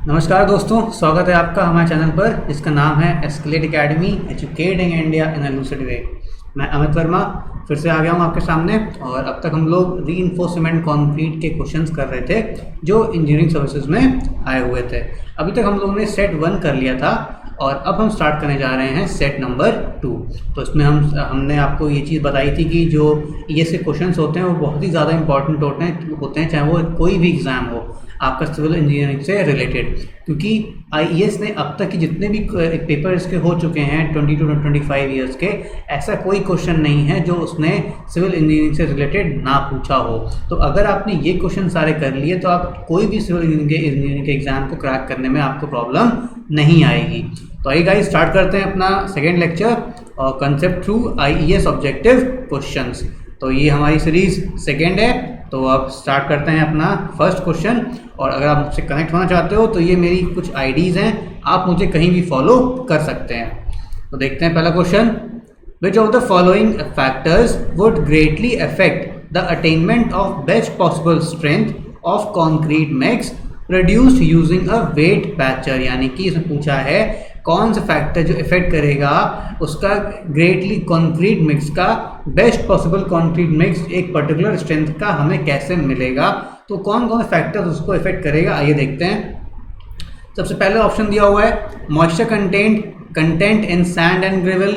नमस्कार दोस्तों, स्वागत है आपका हमारे चैनल पर जिसका नाम है escalate academy educating India in a lucid way. मैं अमित वर्मा फिर से आ गया हूँ आपके सामने। और अब तक हम लोग रीइंफोर्समेंट कंक्रीट के क्वेश्चंस कर रहे थे जो इंजीनियरिंग सर्विसेज में आए हुए थे। अभी तक हम लोगों ने सेट 1 कर लिया था और अब हम स्टार्ट करने जा रहे हैं सेट नंबर 2। तो इसमें हमने आपको ये चीज़ बताई थी कि जो ये से क्वेश्चंस होते हैं वो बहुत ही ज़्यादा इंपॉर्टेंट होते हैं चाहे वो कोई भी एग्ज़ाम हो आपका सिविल इंजीनियरिंग से रिलेटेड, क्योंकि आईईएस ने अब तक की जितने भी पेपर इसके हो चुके हैं 22 to 25 ईयर्स के, ऐसा कोई क्वेश्चन नहीं है जो उसने सिविल इंजीनियरिंग से रिलेटेड ना पूछा हो। तो अगर आपने ये क्वेश्चन सारे कर लिए तो आप कोई भी सिविल इंजीनियरिंग के एग्जाम को क्रैक करने में आपको प्रॉब्लम नहीं आएगी। तो आइए गाइस स्टार्ट करते हैं अपना सेकेंड लेक्चर और concept through IES objective questions. तो ये हमारी सीरीज सेकेंड है। तो अब स्टार्ट करते हैं अपना फर्स्ट क्वेश्चन। और अगर आप मुझसे कनेक्ट होना चाहते हो तो ये मेरी कुछ आईडीज़ हैं, आप मुझे कहीं भी फॉलो कर सकते हैं। तो देखते हैं पहला question. Which of the following factors would greatly affect the attainment of best possible strength of concrete mix produced using a wet batcher. यानी कि इसमें पूछा है कौन सा फैक्टर जो इफेक्ट करेगा उसका ग्रेटली कंक्रीट मिक्स का बेस्ट पॉसिबल कंक्रीट मिक्स एक पर्टिकुलर स्ट्रेंथ का हमें कैसे मिलेगा। तो कौन कौन से फैक्टर्स उसको इफेक्ट करेगा, आइए देखते हैं। सबसे पहले ऑप्शन दिया हुआ है moisture content in sand and gravel.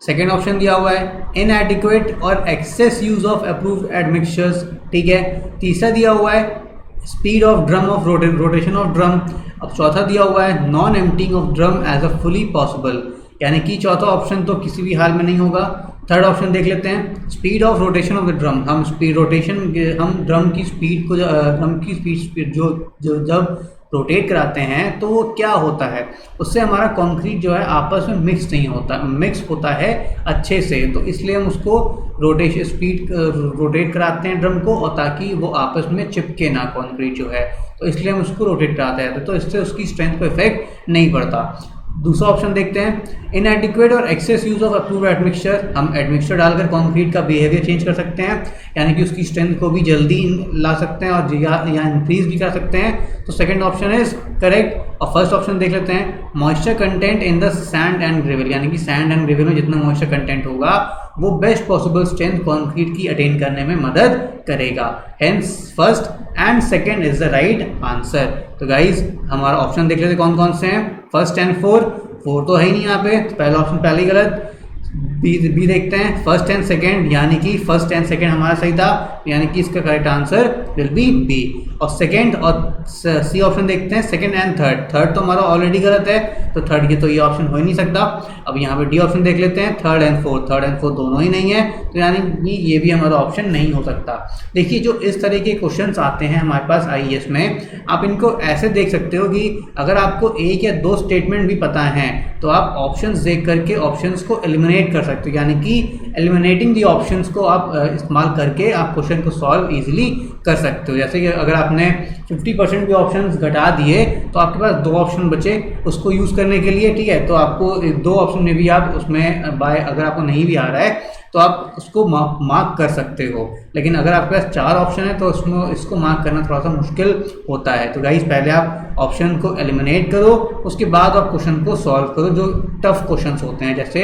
Second option दिया हुआ है इनएडिक्वेट और excess use of approved admixtures. ठीक है। तीसरा दिया हुआ है speed of drum of rotation of drum. अब चौथा दिया हुआ है non emptying of drum as a fully possible, यानी कि चौथा ऑप्शन तो किसी भी हाल में नहीं होगा। थर्ड ऑप्शन देख लेते हैं speed of rotation of the drum. हम ड्रम की स्पीड जो जब रोटेट कराते हैं तो वो क्या होता है, उससे हमारा कंक्रीट जो है आपस में मिक्स होता है अच्छे से। तो इसलिए हम उसको रोटेट कराते हैं ड्रम को, और ताकि वो आपस में चिपके ना कंक्रीट जो है, तो इसलिए हम उसको रोटेट कराते हैं। तो इससे उसकी स्ट्रेंथ को इफेक्ट नहीं पड़ता। दूसरा ऑप्शन देखते हैं इनएडिक्वेट और excess use of approved admixture. हम एडमिक्सचर डालकर कंक्रीट का बिहेवियर चेंज कर सकते हैं, यानी कि उसकी स्ट्रेंथ को भी जल्दी ला सकते हैं और या इंक्रीज भी कर सकते हैं। तो सेकंड ऑप्शन इज करेक्ट। और फर्स्ट ऑप्शन देख लेते हैं moisture content in the sand and gravel, यानी कि सैंड एंड ग्रेवल में जितना मॉइस्चर कंटेंट होगा वो बेस्ट पॉसिबल स्ट्रेंथ कंक्रीट की अटेन करने में मदद करेगा। Hence first and second is the right answer. तो गाइज हमारा ऑप्शन देख लेते कौन कौन से हैं। फर्स्ट एंड फोर तो है ही नहीं यहाँ पे, तो पहला ऑप्शन पहले ही गलत। बी देखते हैं फर्स्ट एंड सेकंड, यानी कि फर्स्ट एंड सेकंड हमारा सही था, यानी कि इसका correct answer will be B. और सेकंड और सी ऑप्शन देखते हैं सेकंड एंड थर्ड तो हमारा ऑलरेडी गलत है, तो थर्ड की तो ये ऑप्शन हो ही नहीं सकता। अब यहाँ पे डी ऑप्शन देख लेते हैं थर्ड एंड फोर्थ दोनों ही नहीं है, तो यानी कि ये भी हमारा ऑप्शन नहीं हो सकता। देखिए जो इस तरह के क्वेश्चंस आते हैं हमारे पास आईएएस में, आप इनको ऐसे देख सकते हो कि अगर आपको एक या दो स्टेटमेंट भी पता है तो आप ऑप्शंस देख करके ऑप्शंस को एलिमिनेट कर सकते हो, यानी कि एलिमिनेटिंग दी ऑप्शंस को आप इस्तेमाल करके आप क्वेश्चन को सॉल्व इजीली कर सकते हो। जैसे कि अगर आपने 50% भी ऑप्शंस घटा दिए तो आपके पास 2 ऑप्शन बचे उसको यूज़ करने के लिए। ठीक है, तो आपको 2 ऑप्शन में भी आप उसमें अगर आपको नहीं भी आ रहा है तो आप उसको मार्क कर सकते हो, लेकिन अगर आपके पास 4 ऑप्शन है तो उसमें इसको मार्क करना थोड़ा सा मुश्किल होता है। तो गाइस पहले आप ऑप्शन को एलिमिनेट करो, उसके बाद आप क्वेश्चन को सॉल्व करो जो टफ क्वेश्चंस होते हैं, जैसे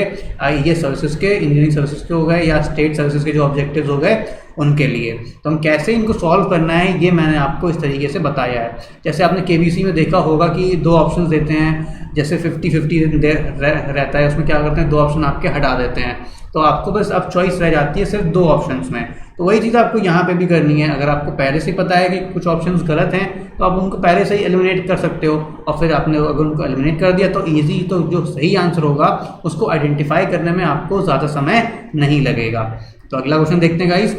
ये सर्विसेज के इंजीनियरिंग सर्विसेज के हो गए या स्टेट सर्विसेज के जो ऑब्जेक्टिव्स हो गए उनके लिए। तो हम कैसे इनको सॉल्व करना है ये मैंने आपको इस तरीके से बताया है। जैसे आपने केबीसी में देखा होगा कि 2 ऑप्शन देते हैं, जैसे 50-50 रहता है, उसमें क्या करते हैं 2 ऑप्शन आपके हटा देते हैं, तो आपको बस अब चॉइस रह जाती है सिर्फ 2 ऑप्शंस में। तो वही चीज़ आपको यहाँ पे भी करनी है। अगर आपको पहले से पता है कि कुछ ऑप्शंस गलत हैं तो आप उनको पहले से ही एलिमिनेट कर सकते हो, और फिर आपने अगर उनको एलिमिनेट कर दिया तो ईजी, तो जो सही आंसर होगा उसको आइडेंटिफाई करने में आपको ज़्यादा समय नहीं लगेगा। तो अगला क्वेश्चन देखते हैं guys.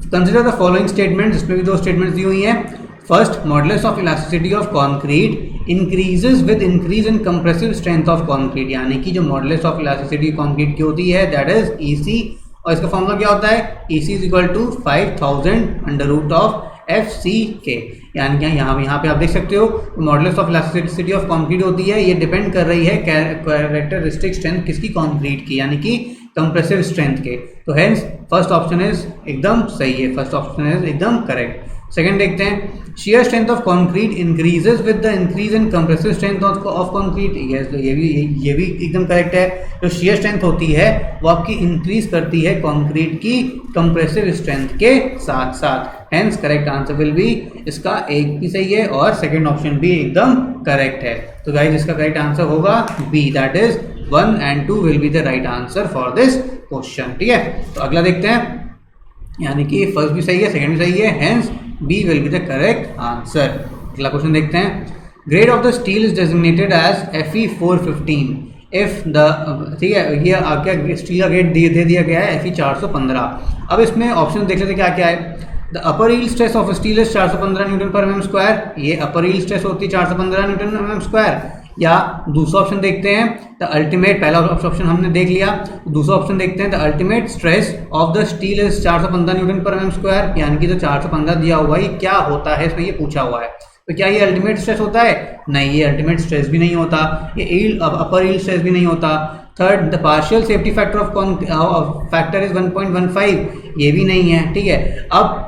Consider the following statement, जिसमें भी 2 स्टेटमेंट्स दी हुई हैं। First, modulus of elasticity of concrete increases with increase in compressive strength of concrete, यानी कि जो मॉडुलस ऑफ इलास्टिसिटी कंक्रीट की होती है दैट इज ईसी, और इसका फॉर्मूला क्या होता है EC is equal to 5000 FC के। यानी कि यहाँ पे आप देख सकते हो modulus of elasticity of concrete होती है, ये डिपेंड कर रही है कैरेक्टरिस्टिक स्ट्रेंथ किसकी कंक्रीट की, यानी कि कंप्रेसिव स्ट्रेंथ के। तो हेंस फर्स्ट ऑप्शन इज एकदम सही है, फर्स्ट ऑप्शन इज एकदम करेक्ट। सेकंड देखते हैं, shear strength of concrete increases with the increase in compressive strength of concrete। ये भी एकदम करेक्ट है। जो shear strength होती है वो आपकी इंक्रीज करती है कंक्रीट की कंप्रेसिव स्ट्रेंथ के साथ साथ। Hence correct answer will B, इसका एक भी सही है और सेकंड ऑप्शन भी एकदम करेक्ट है। तो गाइस इसका करेक्ट आंसर होगा B, that is 1 and 2 will be the right answer for this question. ठीक है, तो अगला देखते हैं, यानी कि फर्स्ट भी सही है, सेकंड भी सही है, hence B will be the correct answer. अगला क्वेश्चन देखते हैं, grade of the steel is designated as Fe415 if the, ठीक है, ये क्या स्टील का ग्रेड दे दिया गया है Fe415। अब इसमें ऑप्शन देख लेते क्या क्या है। The upper yield stress of steel is 415 Newton per mm square, ये अपर यील्ड स्ट्रेस होती है 415 न्यूटन mm स्क्वायर। या दूसरा ऑप्शन देखते हैं, द अल्टीमेट, पहला ऑप्शन हमने देख लिया, दूसरा ऑप्शन देखते हैं, the ultimate stress of the steel is 415 Newton per mm square, यानी कि जो 415 दिया हुआ है क्या होता है, इसमें ये पूछा हुआ है। तो क्या ये अल्टीमेट स्ट्रेस होता है? नहीं, ये अल्टीमेट स्ट्रेस भी नहीं होता, ये अपर यील्ड स्ट्रेस भी नहीं होता। Third, the partial safety factor of factor is 1.15, ये भी नहीं है। ठीक है, अब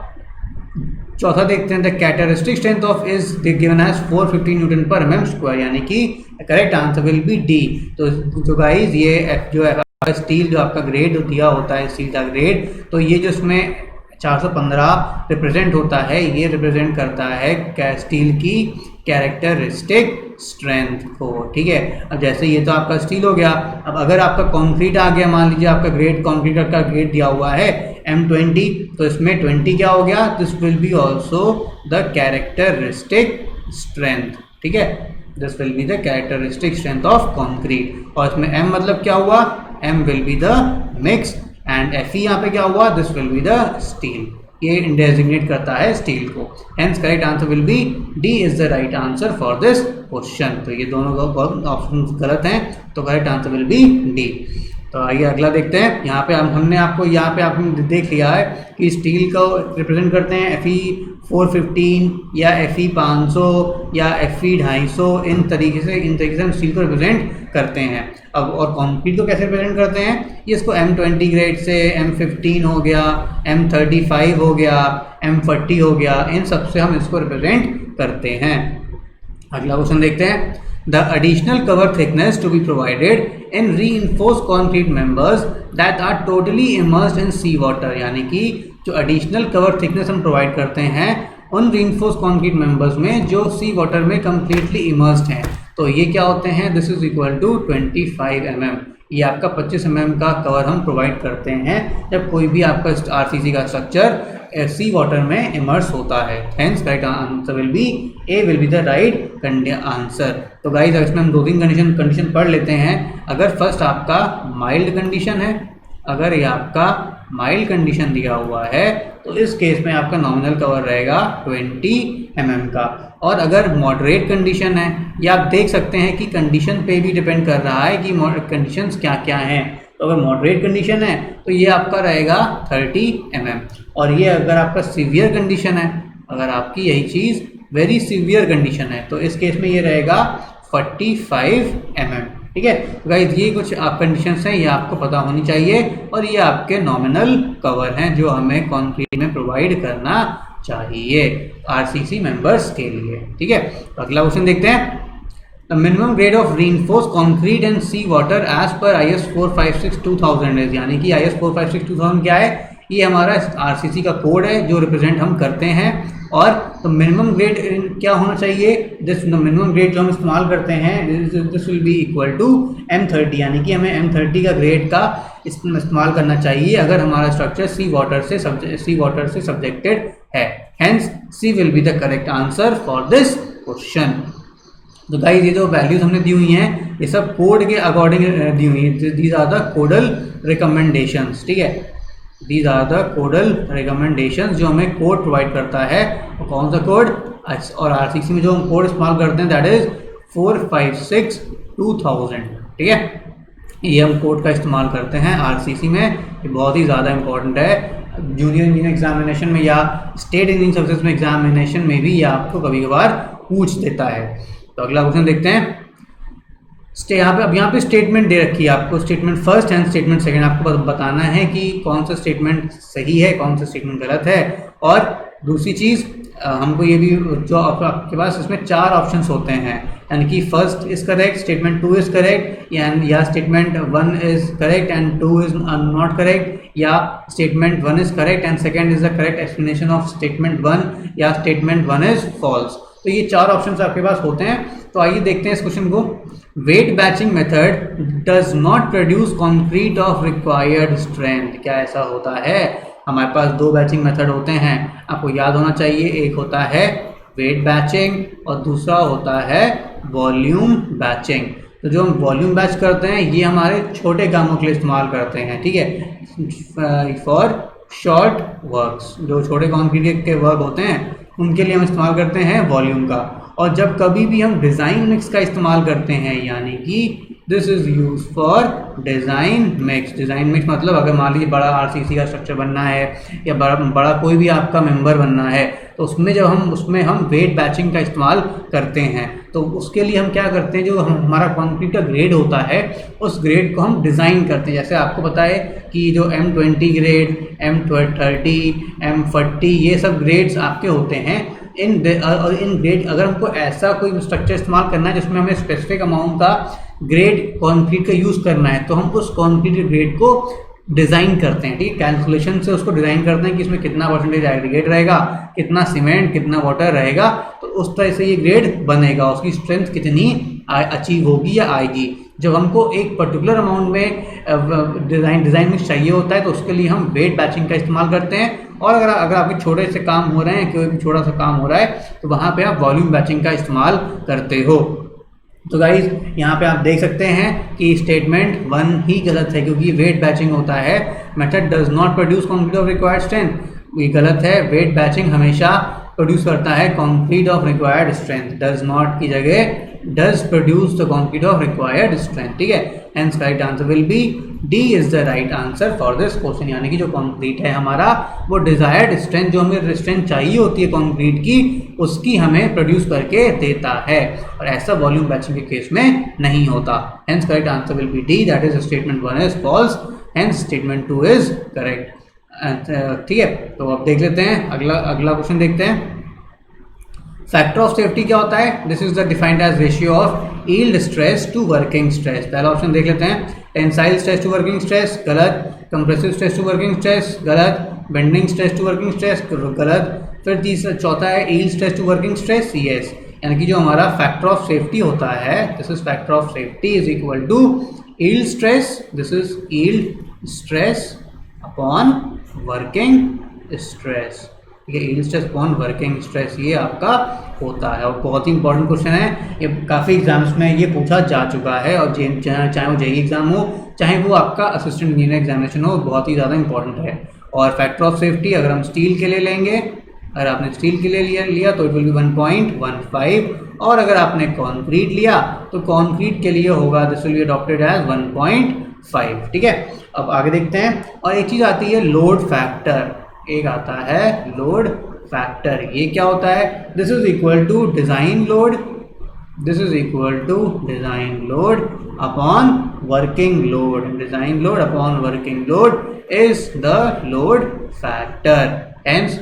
चौथा देखते हैं, the characteristic strength of is given as 450 newton per mm square, यानी कि correct answer will be D. तो गाइस ये जो है स्टील जो आपका ग्रेड दिया होता है स्टील का ग्रेड, तो ये जो इसमें 415 रिप्रेजेंट होता है, ये रिप्रेजेंट करता है स्टील की कैरेक्टरिस्टिक स्ट्रेंथ को। ठीक है, अब जैसे ये तो आपका स्टील हो गया, अब अगर आपका कंक्रीट आ गया, मान लीजिए आपका ग्रेड कंक्रीट का ग्रेड दिया हुआ है M20, तो इसमें 20 क्या हो गया, this will B also the characteristic strength. ठीक है, this will be the characteristic strength of concrete. और इसमें M मतलब क्या हुआ, M will be the mix and Fe यहाँ पे क्या हुआ, this will be the steel, ये डेजिग्नेट करता है स्टील को। Hence correct answer will be D is the right answer for this question. तो ये दोनों ऑप्शन गलत हैं, तो correct answer will be D. तो आइए अगला देखते हैं, यहाँ पे हमने आपको यहाँ पे आपने देख लिया है कि स्टील को रिप्रेजेंट करते हैं Fe415 या Fe500 या Fe250, इन तरीके से हम स्टील को रिप्रेजेंट करते हैं। अब और कंक्रीट को कैसे रिप्रेजेंट करते हैं, ये इसको M20 ग्रेड से M15 हो गया, M35 हो गया, M40 हो गया, इन सब से हम इसको रिप्रेजेंट करते हैं। अगला क्वेश्चन देखते हैं, the additional cover thickness to be provided in reinforced concrete members that are totally immersed in sea water, यानी कि जो एडिशनल कवर थिकनेस हम प्रोवाइड करते हैं उन reinforced concrete members में जो सी वाटर में कम्प्लीटली इमर्स्ड हैं, तो ये क्या होते हैं, this is equal to 25 mm। ये आपका 25 mm का कवर हम प्रोवाइड करते हैं जब कोई भी आपका RCC का स्ट्रक्चर सी वाटर में इमर्स होता है। Hence correct answer will B A, will be the right answer. तो गाइस इसमें हम दो तीन कंडीशन पढ़ लेते हैं। अगर फर्स्ट आपका माइल्ड कंडीशन है, अगर ये आपका माइल्ड कंडीशन दिया हुआ है तो इस केस में आपका नॉमिनल कवर रहेगा 20 mm का। और अगर मॉडरेट कंडीशन है, या आप देख सकते हैं कि कंडीशन पे भी डिपेंड कर रहा है कि कंडीशंस क्या क्या हैं। तो अगर मॉडरेट कंडीशन है तो ये आपका रहेगा 30 mm, और ये अगर आपका सीवियर कंडीशन है, अगर आपकी यही चीज़ वेरी सीवियर कंडीशन है, तो इस केस में ये रहेगा 45 mm। ठीक है, तो गाइस ये कुछ आप कंडीशंस हैं, ये आपको पता होनी चाहिए, और ये आपके नॉमिनल कवर हैं जो हमें कंक्रीट में प्रोवाइड करना चाहिए RCC मेंबर्स के लिए। ठीक है, तो अगला क्वेश्चन देखते हैं, the minimum grade of reinforced concrete and sea water as per IS 456-2000 is, यानी कि IS 456-2000 क्या है, ये हमारा RCC का कोड है जो रिप्रेजेंट हम करते हैं। और तो मिनिमम ग्रेड क्या होना चाहिए, दिस मिनिमम ग्रेड जो हम इस्तेमाल करते हैं this will be equal to M30, यानी कि हमें M30 का ग्रेड का इस्तेमाल करना चाहिए अगर हमारा स्ट्रक्चर सी वाटर से सब्जेक्टेड है। Hence C will be the correct answer for this question. तो गाइस ये जो वैल्यूज हमने दी हुई हैं ये सब कोड के अकॉर्डिंग दी हुई हैं, these are the codal recommendations. ठीक है, these are the codal recommendations जो हमें कोड प्रोवाइड करता है। और कौन सा कोड, और RCC में जो हम कोड इस्तेमाल करते हैं दैट इज 456-2000। ठीक है, ये हम कोड का इस्तेमाल करते हैं RCC में, ये बहुत ही ज़्यादा इंपॉर्टेंट है। जूनियर इंजीनियर एग्जामिनेशन में या स्टेट इंजीनियरिंग सर्विसेज में एग्जामिनेशन में भी ये आपको कभी कभार पूछ देता है। तो अगला क्वेश्चन देखते हैं, यहाँ पे स्टेटमेंट दे रखी है आपको, statement first and statement second, आपको बताना है कि कौन सा स्टेटमेंट सही है कौन सा स्टेटमेंट गलत है। और दूसरी चीज़ हमको ये भी जो आपके पास इसमें 4 ऑप्शंस होते हैं, यानी कि first is correct, statement 2 is correct, या statement 1 is correct and 2 is not correct, या statement 1 is correct and second is the correct explanation of statement 1, या स्टेटमेंट 1 इज फॉल्स। तो ये 4 ऑप्शंस आपके पास होते हैं। तो आइए देखते हैं इस क्वेश्चन को। Wet batching method does not produce concrete of required strength. क्या ऐसा होता है? हमारे पास 2 बैचिंग मेथड होते हैं, आपको याद होना चाहिए। एक होता है वेट बैचिंग और दूसरा होता है वॉल्यूम बैचिंग। तो जो हम वॉल्यूम बैच करते हैं ये हमारे छोटे कामों के लिए इस्तेमाल करते हैं, ठीक है, फॉर शॉर्ट वर्क्स। जो छोटे कंक्रीट के वर्क होते हैं उनके लिए हम इस्तेमाल करते हैं वॉल्यूम का। और जब कभी भी हम डिज़ाइन मिक्स का इस्तेमाल करते हैं, यानी कि this is use for design mix. Design mix मतलब अगर मान लीजिए बड़ा आरसीसी का स्ट्रक्चर बनना है या बड़ा कोई भी आपका मेंबर बनना है, तो उसमें हम वेट बैचिंग का इस्तेमाल करते हैं। तो उसके लिए हम क्या करते हैं, जो हमारा कंक्रीट का ग्रेड होता है उस ग्रेड को हम डिज़ाइन करते हैं। जैसे आपको पता है कि जो M20 ग्रेड, M30, M40 ये सब ग्रेड्स आपके होते हैं। इन ग्रेड अगर हमको ऐसा कोई स्ट्रक्चर इस्तेमाल करना है जिसमें हमें स्पेसिफिक अमाउंट का ग्रेड कंक्रीट का यूज़ करना है, तो हम उस कंक्रीट ग्रेड को डिज़ाइन करते हैं, ठीक है। कैलकुलेशन से उसको डिज़ाइन करते हैं कि इसमें कितना परसेंटेज एग्रीगेट रहेगा, कितना सीमेंट, कितना वाटर रहेगा, तो उस तरह से ये ग्रेड बनेगा। उसकी स्ट्रेंथ कितनी अचीव होगी या आएगी। जब हमको एक पर्टिकुलर अमाउंट में डिज़ाइन में चाहिए होता है तो उसके लिए हम वेट बैचिंग का इस्तेमाल करते हैं। और अगर आपके छोटे से काम हो रहे हैं, कोई भी छोटा सा काम हो रहा है, तो वहाँ पे आप वॉल्यूम बैचिंग का इस्तेमाल करते हो। तो गाइज यहाँ पे आप देख सकते हैं कि स्टेटमेंट 1 ही गलत है, क्योंकि वेट बैचिंग होता है method does not produce concrete of required strength, ये गलत है। वेट बैचिंग हमेशा प्रोड्यूस करता है concrete of required strength. Does not की जगह does produce the concrete of required strength, ठीक है। Hence right answer will be D is the right answer for this question, यानी कि जो कंक्रीट है हमारा वो डिजायर्ड स्ट्रेंथ, जो हमें स्ट्रेंथ चाहिए होती है कंक्रीट की, उसकी हमें प्रोड्यूस करके देता है। और ऐसा वॉल्यूम बैचिंग के केस में नहीं होता। Hence correct answer will be D, that is statement 1 is false, hence statement 2 is correct, ठीक है। तो अब देख लेते हैं अगला क्वेश्चन देखते हैं। फैक्टर ऑफ सेफ्टी क्या होता है? This is the defined as ratio of yield stress to working stress. पहला ऑप्शन देख लेते हैं, tensile stress to working stress, गलत। Compressive stress to working stress, गलत। Bending stress to working stress, गलत। फिर चौथा है yield stress to working stress, yes. यानी कि जो हमारा फैक्टर ऑफ सेफ्टी होता है, this is factor of safety is equal to yield stress, this is yield stress upon working stress, ठीक है। Yield stress upon working stress ये आपका होता है। और बहुत ही इंपॉर्टेंट क्वेश्चन है, ये काफ़ी एग्जाम्स में ये पूछा जा चुका है। और चाहे वो जेईई एग्जाम हो, चाहे वो आपका असिस्टेंट इंजीनियर एग्जामिनेशन हो, बहुत ही ज़्यादा इंपॉर्टेंट है। और फैक्टर ऑफ सेफ्टी अगर हम स्टील के लिए लेंगे, अगर आपने स्टील के लिए लिया तो इट विल बी 1.15, और अगर आपने कॉन्क्रीट लिया तो कॉन्क्रीट के लिए होगा, this will be adopted as 1.5, ठीक है। अब आगे देखते हैं। और एक चीज़ आती है लोड फैक्टर, एक आता है लोड फैक्टर। ये क्या होता है? This is equal to design load, this is equal to design load upon working load. Design load upon working load is the load factor. Hence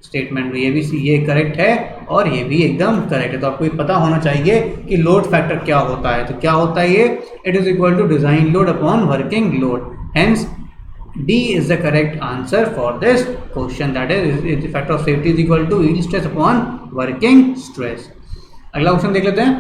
statement ये करेक्ट है और ये भी एकदम करेक्ट है। तो आपको ये पता होना चाहिए कि लोड फैक्टर क्या होता है। तो क्या होता है ये? It is equal to design load upon working load. Hence D is the correct answer for this question, that is the factor of safety is equal to yield stress upon working stress. अगला question देख लेते हैं।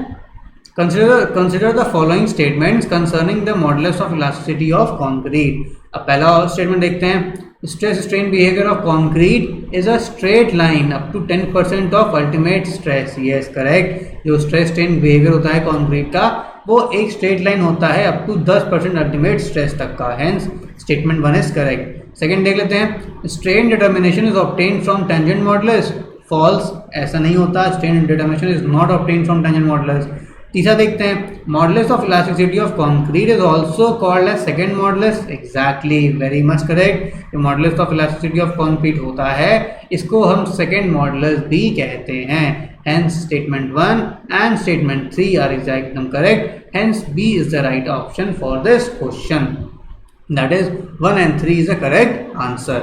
Consider the following statements concerning the modulus of elasticity of concrete. अब पहला statement देखते हैं। Stress strain behavior of concrete is a straight line up to 10% of ultimate stress. Yes, correct. जो stress strain behavior होता है concrete का वो एक स्ट्रेट लाइन होता है अप टू 10% अल्टीमेट स्ट्रेस तक का। Hence statement 1 is correct. Second देख लेते हैं। Strain determination is obtained from tangent modulus, false, ऐसा नहीं होता। Strain determination is not obtained from tangent modulus. तीसरा देखते हैं। Modulus of elasticity of concrete is also called as second modulus. Exactly, very much correct. Modulus of elasticity of concrete होता है, इसको हम सेकंड मॉडुलस भी कहते हैं। Hence statement 1 and statement 3 are exactly correct. Hence B is the right option for this question. That is 1 and 3 is the correct answer.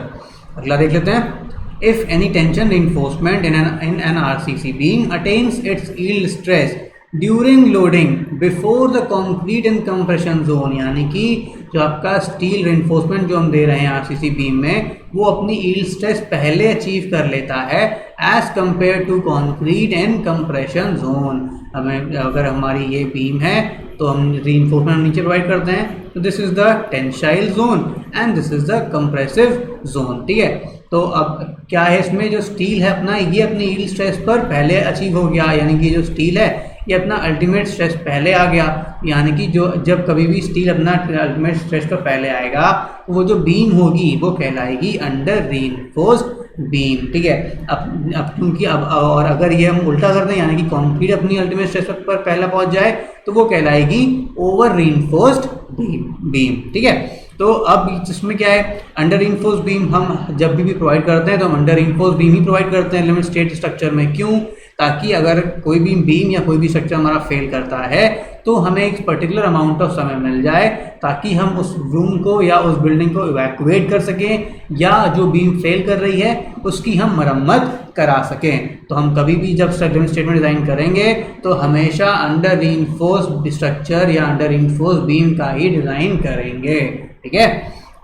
अगला देख लेते हैं। if any tension reinforcement in an RCC beam attains its yield stress during loading before the concrete and compression zone, यानी कि जो आपका steel reinforcement जो हम दे रहे हैं आरसीसी बीम में, वो अपनी यील्ड स्ट्रेस पहले अचीव कर लेता है as compare to concrete and compression zone. हमें अगर हमारी ये बीम है तो हम रीइंफोर्समेंट नीचे प्रोवाइड करते हैं, तो this is the tensile zone and this is the compressive zone. ठीक है, तो अब क्या है, इसमें जो स्टील है अपना, ये अपनी यील्ड स्ट्रेस पर पहले अचीव हो गया, यानी कि जो स्टील है ये अपना अल्टीमेट स्ट्रेस पहले आ गया, यानी कि जो जब कभी भी स्टील अपना अल्टीमेट स्ट्रेस पर पहले आएगा वो जो बीम होगी वो कहलाएगी अंडर रीइंफोर्स्ड बीम। ठीक है, अब क्योंकि अब और अगर ये हम उल्टा करते हैं, यानी कि कंक्रीट अपनी अल्टीमेट स्ट्रेस पर पहला पहुंच जाए तो वो कहलाएगी ओवर रीइंफोर्स्ड बीम। ठीक है, तो अब इसमें क्या है, अंडर रीइंफोर्स्ड बीम हम जब भी प्रोवाइड करते हैं तो हम अंडर रीइंफोर्स्ड बीम ही प्रोवाइड करते हैं लिमिट स्टेट स्ट्रक्चर में। क्यों? ताकि अगर कोई भी बीम या कोई भी स्ट्रक्चर हमारा फेल करता है तो हमें एक पर्टिकुलर अमाउंट ऑफ समय मिल जाए ताकि हम उस रूम को या उस बिल्डिंग को इवैक्यूएट कर सकें, या जो बीम फेल कर रही है उसकी हम मरम्मत करा सकें। तो हम कभी भी जब स्ट्रक्चरल स्टेटमेंट डिज़ाइन करेंगे तो हमेशा अंडर रीइंफोर्स्ड स्ट्रक्चर या अंडर रीइंफोर्स्ड बीम का ही डिज़ाइन करेंगे। ठीक है,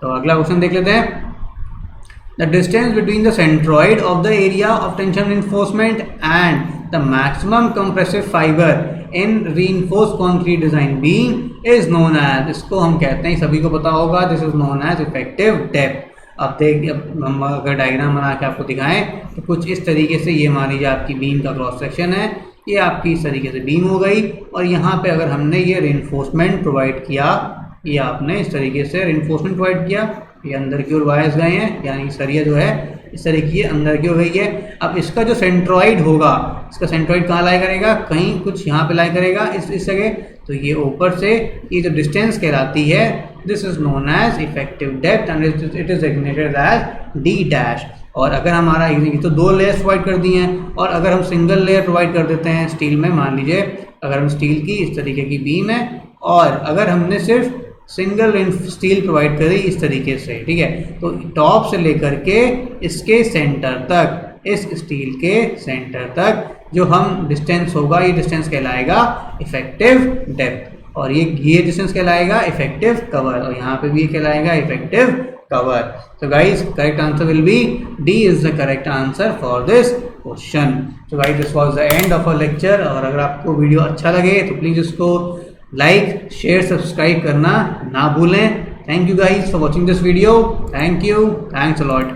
तो अगला क्वेश्चन देख लेते हैं। The distance between the centroid of the area of tension reinforcement and the maximum compressive fiber in reinforced concrete design beam is known as, इसको हम कहते हैं, सभी को पता होगा, this is known as effective depth। अब हम अगर डायग्राम बना के आपको दिखाएं तो कुछ इस तरीके से ये मान लीजिए आपकी बीम का क्रॉस सेक्शन है, ये आपकी इस तरीके से बीम हो गई, और यहाँ पे अगर हमने ये रेनफोर्समेंट प्रोवाइड किया, ये आपने इस तरीके से रेनफोर्समेंट प्रोवाइड किया, ये अंदर की ओर वायर्स गए हैं, यानी सरिया जो है इस तरह की अंदर की ओर गई है। अब इसका जो सेंट्रॉइड होगा, इसका सेंट्रॉइड कहाँ लाई करेगा, कहीं कुछ यहाँ पे लाई करेगा इस जगह, तो ये ऊपर से ये जो डिस्टेंस कहलाती है, this is known as effective depth and it is designated as D dash. और अगर हमारा ये तो दो लेयर्स प्रोवाइड कर दी हैं, और अगर हम सिंगल लेयर प्रोवाइड कर देते हैं स्टील में, मान लीजिए अगर हम स्टील की इस तरीके की बीम है और अगर हमने सिर्फ सिंगल स्टील प्रोवाइड करी इस तरीके से, ठीक है, तो टॉप से लेकर के इसके सेंटर तक, इस स्टील के सेंटर तक जो हम डिस्टेंस होगा, ये डिस्टेंस कहलाएगा इफेक्टिव डेप्थ, और ये डिस्टेंस कहलाएगा इफेक्टिव कवर, और यहाँ पे भी कहलाएगा इफेक्टिव कवर। तो guys correct answer will be D is the correct answer for this question. तो guys this was the end of a lecture, और अगर आपको वीडियो अच्छा लगे तो प्लीज़ इसको लाइक शेयर सब्सक्राइब करना ना भूलें। Thank you guys for watching this video. Thank you, thanks a lot.